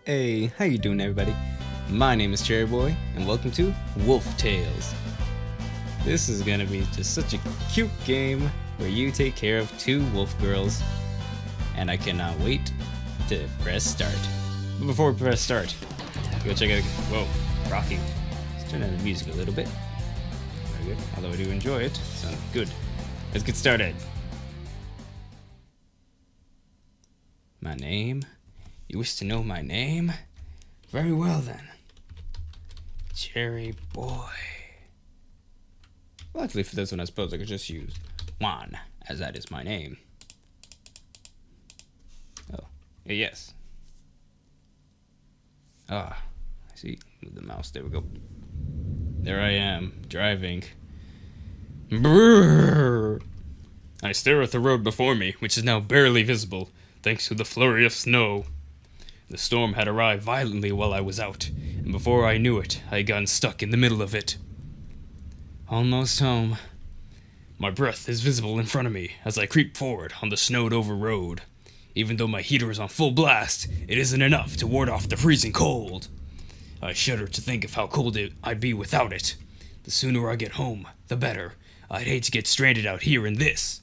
Hey, how you doing everybody? My name is CherryBoy, and welcome to Wolf Tales. This is gonna be just such a cute game where you take care of two wolf girls, and I cannot wait to press start. But before we press start, go check out. Whoa, Rocky. Let's turn down the music a little bit. Very good. Although I do enjoy it, sounds good. Let's get started. My name? You wish to know my name? Very well then. CherryBoy. Well, actually, for this one, I suppose I could just use Juan, as that is my name. Oh, yes. Ah, I see. Move the mouse. There we go. There I am, driving. Brrr. I stare at the road before me, which is now barely visible, thanks to the flurry of snow. The storm had arrived violently while I was out, and before I knew it, I had gotten stuck in the middle of it. Almost home. My breath is visible in front of me as I creep forward on the snowed-over road. Even though my heater is on full blast, it isn't enough to ward off the freezing cold. I shudder to think of how cold I'd be without it. The sooner I get home, the better. I'd hate to get stranded out here in this.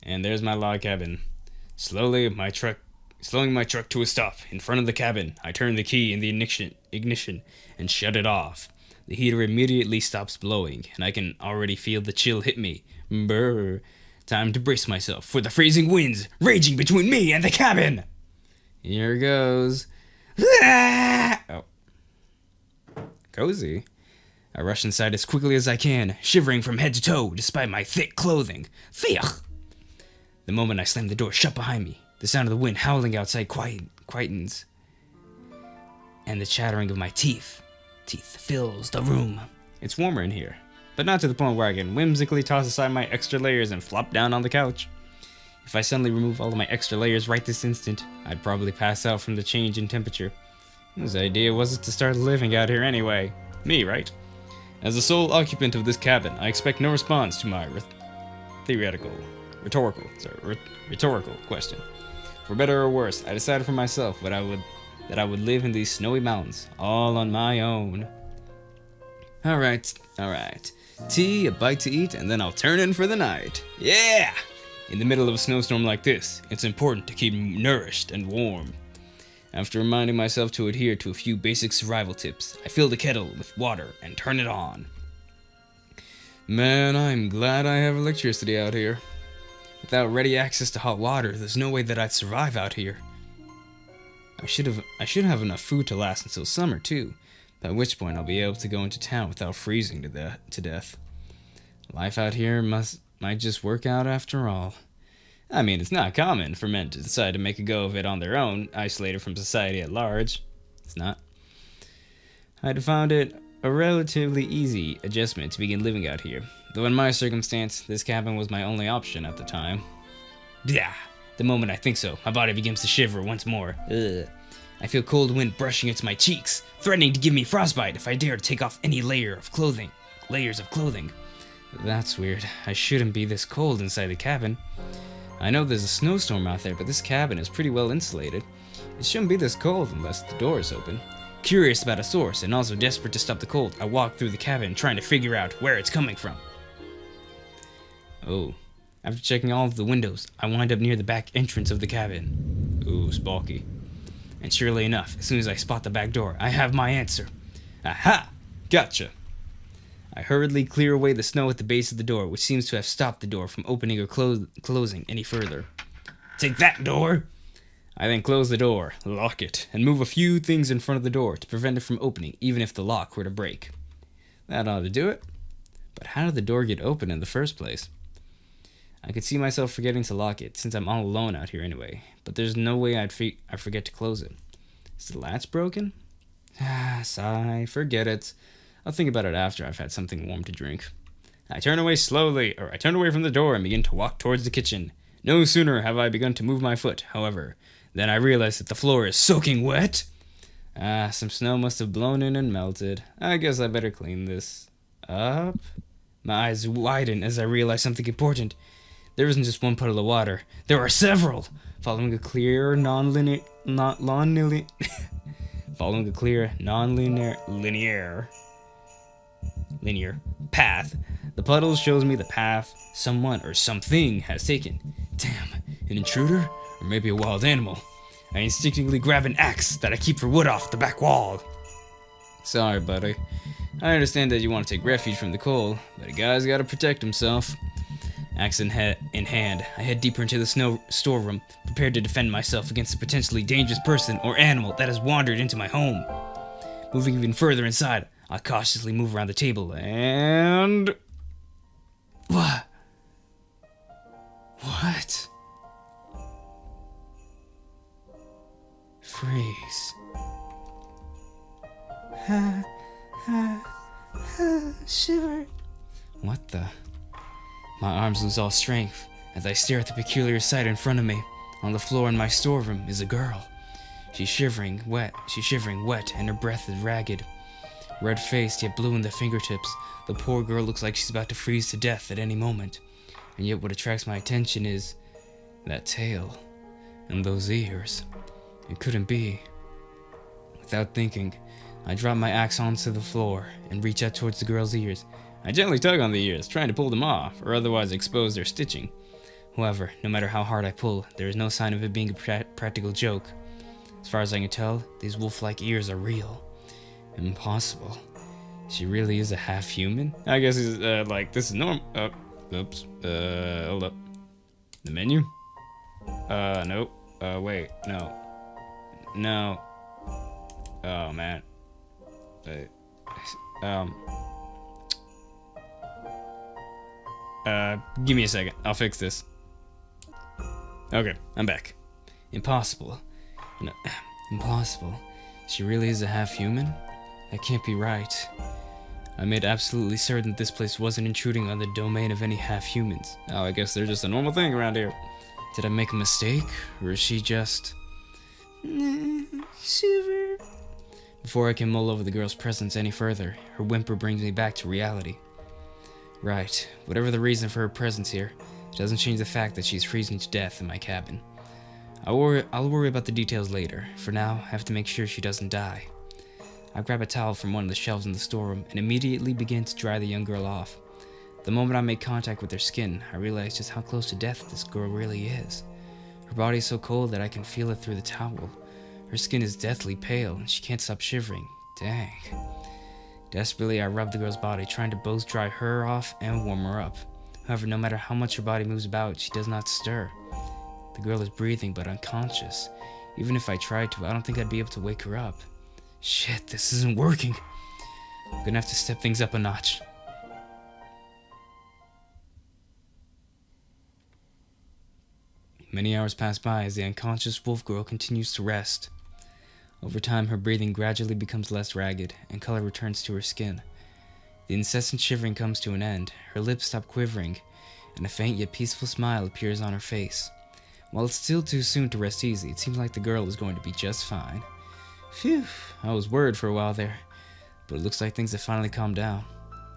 And there's my log cabin. Slowing my truck to a stop in front of the cabin, I turn the key in the ignition and shut it off. The heater immediately stops blowing, and I can already feel the chill hit me. Brrr. Time to brace myself for the freezing winds raging between me and the cabin. Here goes. Oh. Cozy. I rush inside as quickly as I can, shivering from head to toe despite my thick clothing. Fiach! The moment I slam the door shut behind me, the sound of the wind howling outside quietens, and the chattering of my teeth fills the room. It's warmer in here, but not to the point where I can whimsically toss aside my extra layers and flop down on the couch. If I suddenly remove all of my extra layers right this instant, I'd probably pass out from the change in temperature. Whose idea was it to start living out here anyway? Me, right? As the sole occupant of this cabin, I expect no response to my rhetorical question. For better or worse, I decided for myself that I would live in these snowy mountains, all on my own. Alright. Tea, a bite to eat, and then I'll turn in for the night. Yeah! In the middle of a snowstorm like this, it's important to keep nourished and warm. After reminding myself to adhere to a few basic survival tips, I fill the kettle with water and turn it on. Man, I'm glad I have electricity out here. Without ready access to hot water, there's no way that I'd survive out here. I should have enough food to last until summer too, by which point I'll be able to go into town without freezing to death. Life out here might just work out after all. I mean, it's not common for men to decide to make a go of it on their own, isolated from society at large. It's not. I'd found it a relatively easy adjustment to begin living out here, though in my circumstance, this cabin was my only option at the time. Yeah, the moment I think so, my body begins to shiver once more. Ugh. I feel cold wind brushing into my cheeks, threatening to give me frostbite if I dare to take off any layers of clothing. That's weird. I shouldn't be this cold inside the cabin. I know there's a snowstorm out there, but this cabin is pretty well insulated. It shouldn't be this cold unless the door is open. Curious about a source and also desperate to stop the cold, I walk through the cabin trying to figure out where it's coming from. Oh. After checking all of the windows, I wind up near the back entrance of the cabin. Ooh, spooky. And surely enough, as soon as I spot the back door, I have my answer. Aha! Gotcha! I hurriedly clear away the snow at the base of the door, which seems to have stopped the door from opening or closing any further. Take that, door! I then close the door, lock it, and move a few things in front of the door to prevent it from opening, even if the lock were to break. That ought to do it. But how did the door get open in the first place? I could see myself forgetting to lock it, since I'm all alone out here anyway, but there's no way I'd forget to close it. Is the latch broken? Sigh, forget it. I'll think about it after I've had something warm to drink. I turn away from the door and begin to walk towards the kitchen. No sooner have I begun to move my foot, however, than I realize that the floor is soaking wet. Some snow must have blown in and melted. I guess I better clean this up. My eyes widen as I realize something important. There isn't just one puddle of water. There are several. Following a clear, non-linear path, the puddle shows me the path someone or something has taken. Damn, an intruder? Or maybe a wild animal. I instinctively grab an axe that I keep for wood off the back wall. Sorry, buddy. I understand that you want to take refuge from the cold, but a guy's gotta protect himself. Axe in hand, I head deeper into the storeroom, prepared to defend myself against a potentially dangerous person or animal that has wandered into my home. Moving even further inside, I cautiously move around the table and... What? What? Freeze. Shiver. What the? My arms lose all strength as I stare at the peculiar sight in front of me. On the floor in my storeroom is a girl. She's shivering wet, and her breath is ragged. Red-faced, yet blue in the fingertips, the poor girl looks like she's about to freeze to death at any moment. And yet what attracts my attention is that tail and those ears. It couldn't be. Without thinking, I drop my axe onto the floor and reach out towards the girl's ears. I gently tug on the ears, trying to pull them off, or otherwise expose their stitching. However, no matter how hard I pull, there is no sign of it being a practical joke. As far as I can tell, these wolf-like ears are real. Impossible. She really is a half-human? I guess it's, like, this is normal. Oops. Hold up. The menu? Nope. Wait, no. No. Oh, man. Give me a second. I'll fix this. Okay, I'm back. Impossible. No, impossible. She really is a half-human? That can't be right. I made absolutely certain this place wasn't intruding on the domain of any half-humans. Oh, I guess they're just a normal thing around here. Did I make a mistake? Or is she just... Shiver. Before I can mull over the girl's presence any further, her whimper brings me back to reality. Right, whatever the reason for her presence here, it doesn't change the fact that she's freezing to death in my cabin. I'll worry about the details later. For now, I have to make sure she doesn't die. I grab a towel from one of the shelves in the storeroom and immediately begin to dry the young girl off. The moment I make contact with her skin, I realize just how close to death this girl really is. Her body is so cold that I can feel it through the towel. Her skin is deathly pale and she can't stop shivering. Dang. Desperately, I rub the girl's body, trying to both dry her off and warm her up. However, no matter how much her body moves about, she does not stir. The girl is breathing but unconscious. Even if I tried to, I don't think I'd be able to wake her up. Shit, this isn't working. I'm gonna have to step things up a notch. Many hours pass by as the unconscious wolf girl continues to rest. Over time, her breathing gradually becomes less ragged, and color returns to her skin. The incessant shivering comes to an end, her lips stop quivering, and a faint yet peaceful smile appears on her face. While it's still too soon to rest easy, it seems like the girl is going to be just fine. Phew, I was worried for a while there, but it looks like things have finally calmed down.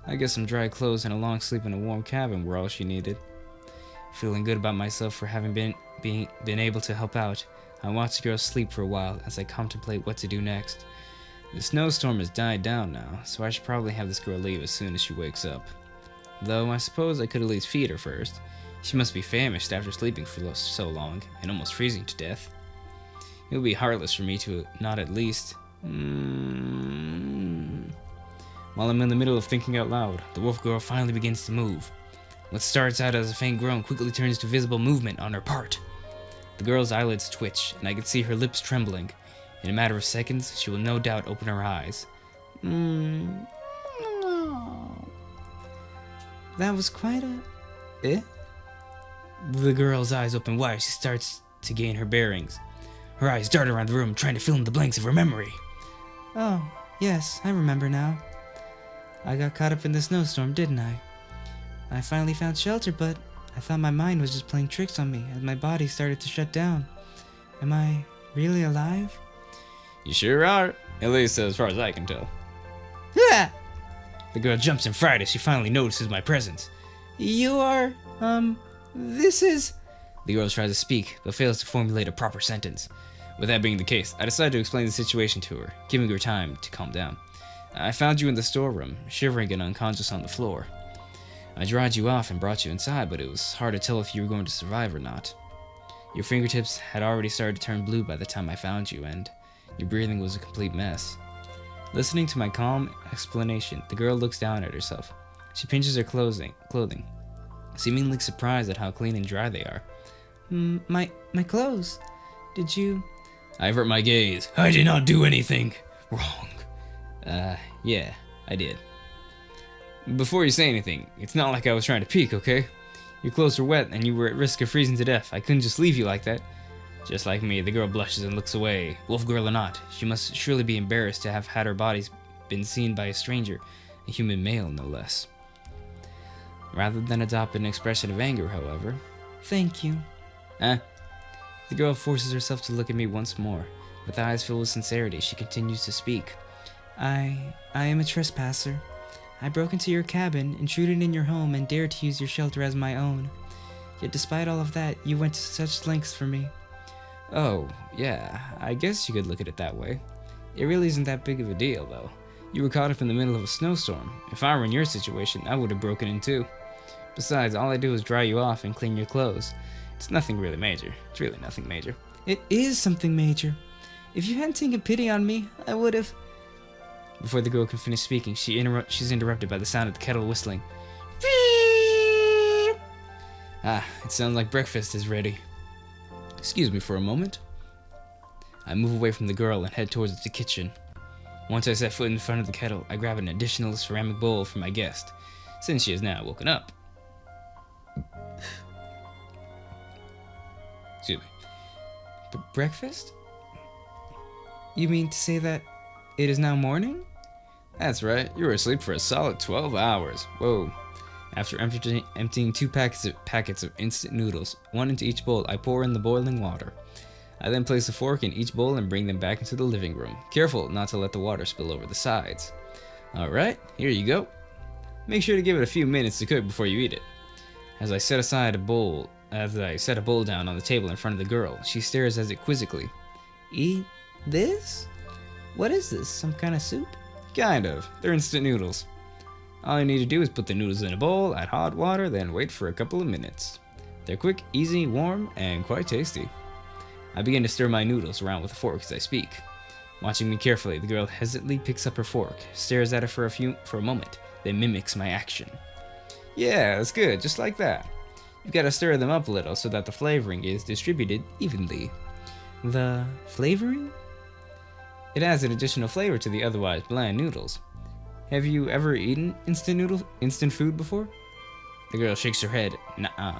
I guess some dry clothes and a long sleep in a warm cabin were all she needed. Feeling good about myself for having been able to help out, I watch the girl sleep for a while as I contemplate what to do next. The snowstorm has died down now, so I should probably have this girl leave as soon as she wakes up. Though I suppose I could at least feed her first. She must be famished after sleeping for so long and almost freezing to death. It would be heartless for me to not at least... While I'm in the middle of thinking out loud, the wolf girl finally begins to move. What starts out as a faint groan quickly turns to visible movement on her part. The girl's eyelids twitch, and I can see her lips trembling. In a matter of seconds, she will no doubt open her eyes. That was quite a... The girl's eyes open wide as she starts to gain her bearings. Her eyes dart around the room, trying to fill in the blanks of her memory. Oh, yes, I remember now. I got caught up in the snowstorm, didn't I? I finally found shelter, but I thought my mind was just playing tricks on me as my body started to shut down. Am I really alive? You sure are, at least as far as I can tell. Yeah! The girl jumps in fright as she finally notices my presence. You are, This is... The girl tries to speak, but fails to formulate a proper sentence. With that being the case, I decided to explain the situation to her, giving her time to calm down. I found you in the storeroom, shivering and unconscious on the floor. I dried you off and brought you inside, but it was hard to tell if you were going to survive or not. Your fingertips had already started to turn blue by the time I found you, and your breathing was a complete mess. Listening to my calm explanation, the girl looks down at herself. She pinches her clothing, seemingly surprised at how clean and dry they are. My clothes. Did you... I avert my gaze. I did not do anything wrong. Yeah, I did. Before you say anything, it's not like I was trying to peek, okay? Your clothes were wet and you were at risk of freezing to death. I couldn't just leave you like that. Just like me, the girl blushes and looks away. Wolf girl or not, she must surely be embarrassed to have had her bodies been seen by a stranger, a human male no less. Rather than adopt an expression of anger, however. Thank you. The girl forces herself to look at me once more. With eyes filled with sincerity, she continues to speak. I am a trespasser. I broke into your cabin, intruded in your home, and dared to use your shelter as my own. Yet despite all of that, you went to such lengths for me. Oh, yeah, I guess you could look at it that way. It really isn't that big of a deal, though. You were caught up in the middle of a snowstorm. If I were in your situation, I would have broken in too. Besides, all I do is dry you off and clean your clothes. It's nothing really major. It's really nothing major. It is something major. If you hadn't taken pity on me, I would have... Before the girl can finish speaking, she's interrupted by the sound of the kettle whistling. It sounds like breakfast is ready. Excuse me for a moment. I move away from the girl and head towards the kitchen. Once I set foot in front of the kettle, I grab an additional ceramic bowl for my guest, since she has now woken up. Excuse me. Breakfast? You mean to say that it is now morning? That's right, you were asleep for a solid 12 hours. Whoa. After emptying 2 packets of instant noodles, one into each bowl, I pour in the boiling water. I then place a fork in each bowl and bring them back into the living room. Careful not to let the water spill over the sides. Alright, here you go. Make sure to give it a few minutes to cook before you eat it. As I set a bowl down on the table in front of the girl, she stares at it quizzically. Eat this? What is this, some kind of soup? Kind of. They're instant noodles. All you need to do is put the noodles in a bowl, add hot water, then wait for a couple of minutes. They're quick, easy, warm, and quite tasty. I begin to stir my noodles around with a fork as I speak. Watching me carefully, the girl hesitantly picks up her fork, stares at it for a moment, then mimics my action. Yeah, that's good, just like that. You've got to stir them up a little so that the flavoring is distributed evenly. The flavoring? It adds an additional flavor to the otherwise bland noodles. Have you ever eaten instant food before? The girl shakes her head. Nuh-uh.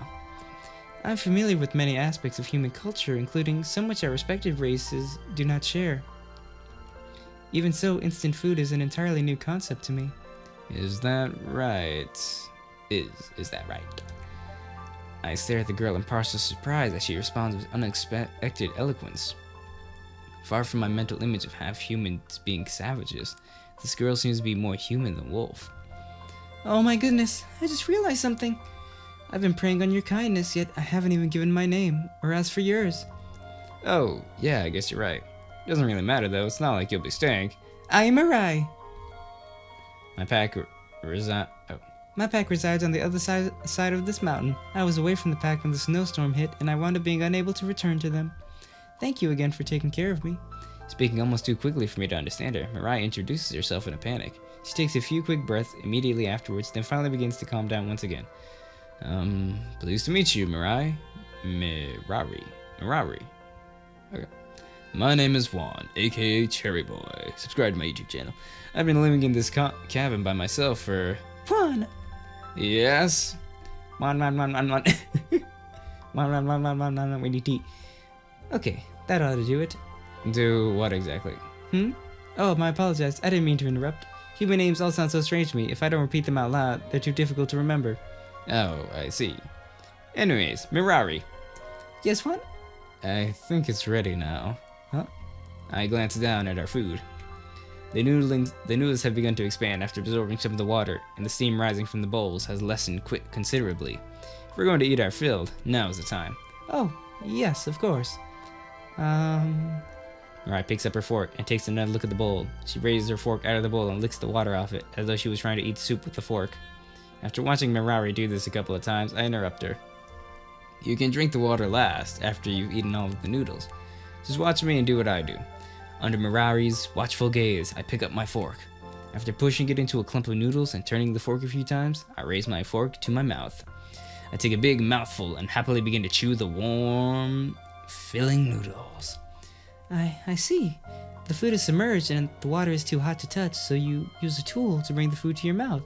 I'm familiar with many aspects of human culture, including some which our respective races do not share. Even so, instant food is an entirely new concept to me. Is that right? Is that right? I stare at the girl in partial surprise as she responds with unexpected eloquence. Far from my mental image of half-humans being savages, this girl seems to be more human than wolf. Oh my goodness, I just realized something. I've been preying on your kindness, yet I haven't even given my name, or asked for yours. Oh, yeah, I guess you're right. Doesn't really matter though, it's not like you'll be staying. I am Mirai. My pack resides on the other side of this mountain. I was away from the pack when the snowstorm hit, and I wound up being unable to return to them. Thank you again for taking care of me. Speaking almost too quickly for me to understand her, Mirai introduces herself in a panic. She takes a few quick breaths immediately afterwards, then finally begins to calm down once again. Pleased to meet you, Mirai. Mirari. Okay. My name is Juan, aka CherryBoy. Subscribe to my YouTube channel. I've been living in this cabin by myself for... Juan! Yes? Juan. Juan, we need tea. Okay, that ought to do it. Do what exactly? Oh, I apologize. I didn't mean to interrupt. Human names all sound so strange to me. If I don't repeat them out loud, they're too difficult to remember. Oh, I see. Anyways, Mirari. Yes, Juan? I think it's ready now. Huh? I glance down at our food. The noodles have begun to expand after absorbing some of the water, and the steam rising from the bowls has lessened considerably. If we're going to eat our fill, now is the time. Oh, yes, of course. Mirai picks up her fork and takes another look at the bowl. She raises her fork out of the bowl and licks the water off it, as though she was trying to eat soup with the fork. After watching Mirai do this a couple of times, I interrupt her. You can drink the water last, after you've eaten all of the noodles. Just watch me and do what I do. Under Mirari's watchful gaze, I pick up my fork. After pushing it into a clump of noodles and turning the fork a few times, I raise my fork to my mouth. I take a big mouthful and happily begin to chew the warm, filling noodles. I see. The food is submerged and the water is too hot to touch, so you use a tool to bring the food to your mouth.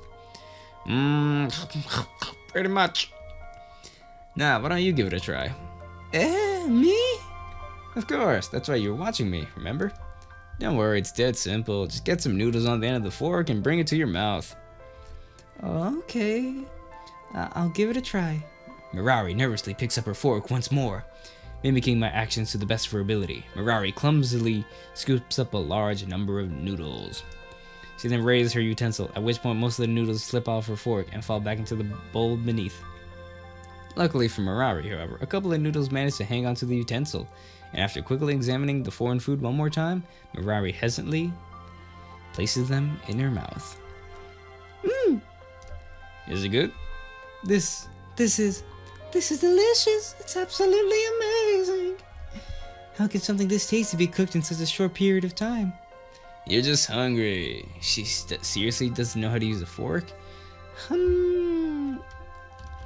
Pretty much. Now, why don't you give it a try? Me? Of course, that's why you were watching me, remember? Don't worry, it's dead simple. Just get some noodles on the end of the fork and bring it to your mouth. Oh, okay. I'll give it a try. Mirai nervously picks up her fork once more. Mimicking my actions to the best of her ability, Mirai clumsily scoops up a large number of noodles. She then raises her utensil, at which point most of the noodles slip off her fork and fall back into the bowl beneath. Luckily for Mirai, however, a couple of noodles manage to hang onto the utensil, and after quickly examining the foreign food one more time, Mirai hesitantly places them in her mouth. Is it good? This is delicious. It's absolutely amazing. How could something this tasty be cooked in such a short period of time? You're just hungry. She seriously doesn't know how to use a fork?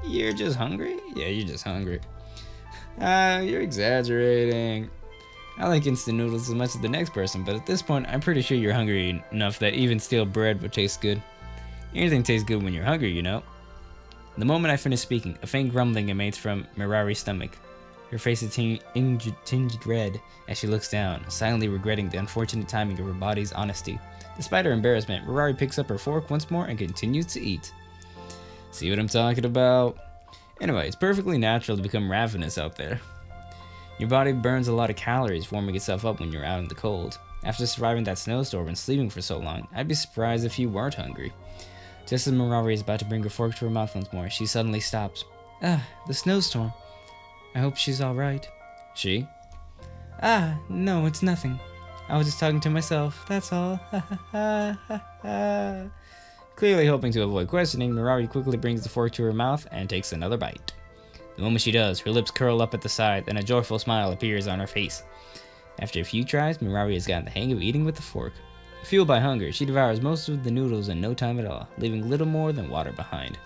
You're just hungry? Yeah, you're just hungry. You're exaggerating. I like instant noodles as much as the next person, but at this point, I'm pretty sure you're hungry enough that even stale bread would taste good. Anything tastes good when you're hungry, you know? The moment I finish speaking, a faint grumbling emanates from Mirari's stomach. Her face is tinged red as she looks down, silently regretting the unfortunate timing of her body's honesty. Despite her embarrassment, Mirari picks up her fork once more and continues to eat. See what I'm talking about? Anyway, it's perfectly natural to become ravenous out there. Your body burns a lot of calories warming itself up when you're out in the cold. After surviving that snowstorm and sleeping for so long, I'd be surprised if you weren't hungry. Just as Mirari is about to bring her fork to her mouth once more, she suddenly stops. The snowstorm. I hope she's alright. She? No, it's nothing. I was just talking to myself, that's all. Clearly hoping to avoid questioning, Mirari quickly brings the fork to her mouth and takes another bite. The moment she does, her lips curl up at the side and a joyful smile appears on her face. After a few tries, Mirari has gotten the hang of eating with the fork. Fueled by hunger, she devours most of the noodles in no time at all, leaving little more than water behind.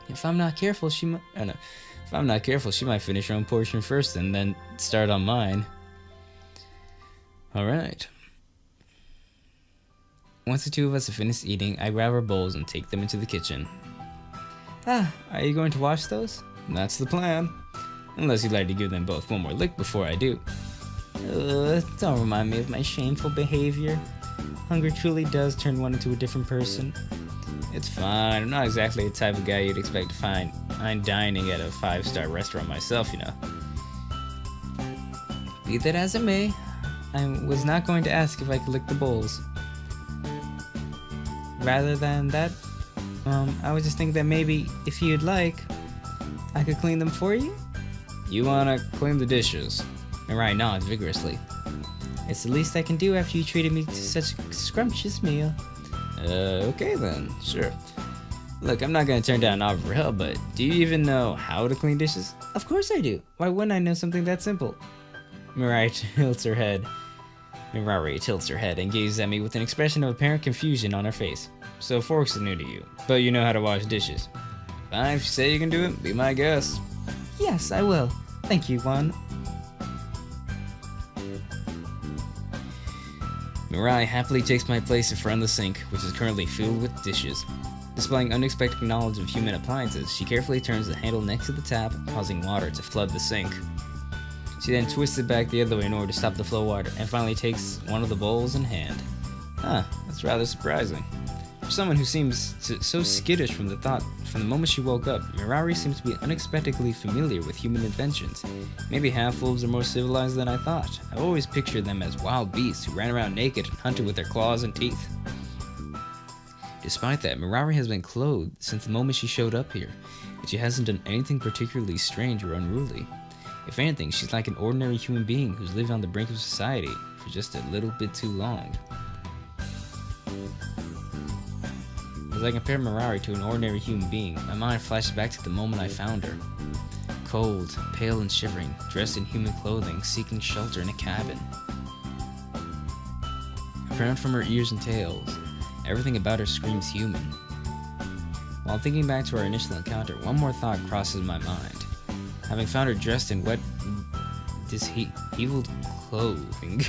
If I'm not careful, she might finish her own portion first and then start on mine. Alright. Once the two of us have finished eating, I grab our bowls and take them into the kitchen. Are you going to wash those? That's the plan. Unless you'd like to give them both one more lick before I do. Don't remind me of my shameful behavior. Hunger truly does turn one into a different person. It's fine. I'm not exactly the type of guy you'd expect to find dining at a 5-star restaurant myself, you know. Be that as it may, I was not going to ask if I could lick the bowls. Rather than that, I was just thinking that maybe, if you'd like, I could clean them for you? You wanna clean the dishes? Mirai nods vigorously. It's the least I can do after you treated me to such a scrumptious meal. Okay then, sure. Look, I'm not gonna turn down an offer for help, but do you even know how to clean dishes? Of course I do. Why wouldn't I know something that simple? Mirari tilts her head and gazes at me with an expression of apparent confusion on her face. So forks are new to you, but you know how to wash dishes. Fine, if you say you can do it, be my guest. Yes, I will. Thank you, Juan. Mirai happily takes my place in front of the sink, which is currently filled with dishes. Displaying unexpected knowledge of human appliances, she carefully turns the handle next to the tap, causing water to flood the sink. She then twists it back the other way in order to stop the flow of water, and finally takes one of the bowls in hand. That's rather surprising. For someone who seems so skittish from the moment she woke up, Mirari seems to be unexpectedly familiar with human inventions. Maybe half-wolves are more civilized than I thought. I've always pictured them as wild beasts who ran around naked and hunted with their claws and teeth. Despite that, Mirari has been clothed since the moment she showed up here. but she hasn't done anything particularly strange or unruly. If anything, she's like an ordinary human being who's lived on the brink of society for just a little bit too long. As I compare Mirai to an ordinary human being, my mind flashes back to the moment I found her. Cold, pale and shivering, dressed in human clothing, seeking shelter in a cabin. Apparent from her ears and tails, everything about her screams human. While thinking back to our initial encounter, one more thought crosses my mind. Having found her dressed in wet, disheveled clothing,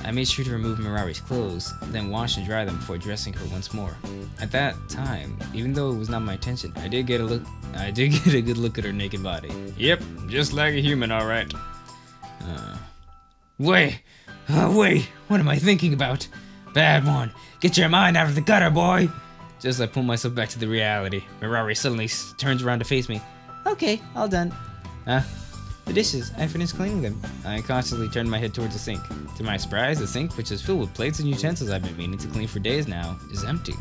I made sure to remove Mirari's clothes, then wash and dry them before dressing her once more. At that time, even though it was not my intention, I did get a good look at her naked body. Yep, just like a human, alright. Wait, what am I thinking about? Bad one, get your mind out of the gutter, boy! Just as I pull myself back to the reality, Mirari suddenly turns around to face me. Okay, all done. Huh? The dishes, I finished cleaning them. I cautiously turned my head towards the sink. To my surprise, the sink, which is filled with plates and utensils I've been meaning to clean for days now, is empty.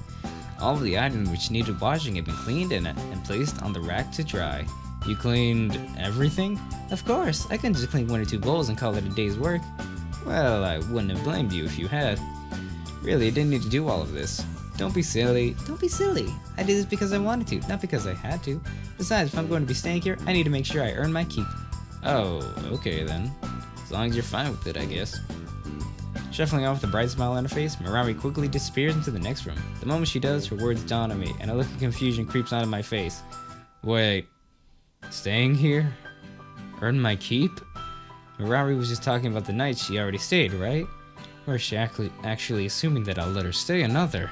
All of the items which needed washing have been cleaned and placed on the rack to dry. You cleaned everything? Of course, I couldn't just clean 1 or 2 bowls and call it a day's work. Well, I wouldn't have blamed you if you had. Really, I didn't need to do all of this. Don't be silly. Don't be silly. I did this because I wanted to, not because I had to. Besides, if I'm going to be staying here, I need to make sure I earn my keep. Oh, okay then. As long as you're fine with it, I guess. Shuffling off with a bright smile on her face, Mirai quickly disappears into the next room. The moment she does, her words dawn on me, and a look of confusion creeps onto my face. Wait, staying here? Earn my keep? Mirai was just talking about the night she already stayed, right? Or is she actually assuming that I'll let her stay another?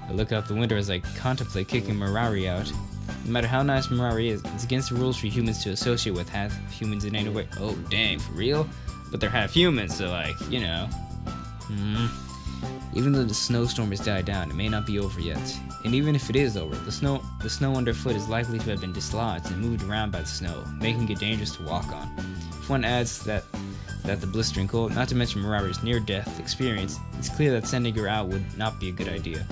I look out the window as I contemplate kicking Mirai out. No matter how nice Mirai is, it's against the rules for humans to associate with half humans in any way. Oh, dang, for real? But they're half humans, so like, you know. Even though the snowstorm has died down, it may not be over yet. And even if it is over, the snow underfoot is likely to have been dislodged and moved around by the snow, making it dangerous to walk on. If one adds that the blistering cold, not to mention Mirari's near-death experience, it's clear that sending her out would not be a good idea.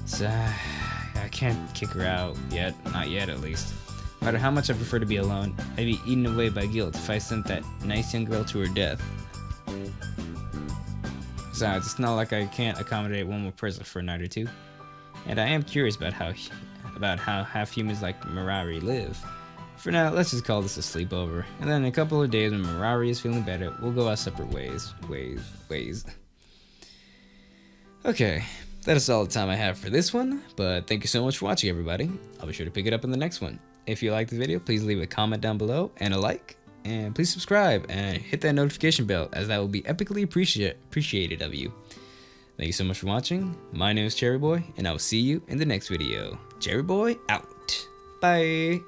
So, I can't kick her out yet, not yet at least. No matter how much I prefer to be alone, I'd be eaten away by guilt if I sent that nice young girl to her death. Besides, it's not like I can't accommodate one more person for a night or two. And I am curious about how half humans like Mirai live. For now, let's just call this a sleepover, and then in a couple of days when Mirai is feeling better, we'll go our separate ways. Okay, that is all the time I have for this one, but thank you so much for watching, everybody. I'll be sure to pick it up in the next one. If you liked the video, please leave a comment down below and a like, and please subscribe and hit that notification bell, as that will be epically appreciated of you. Thank you so much for watching. My name is CherryBoy, and I will see you in the next video. CherryBoy out. Bye.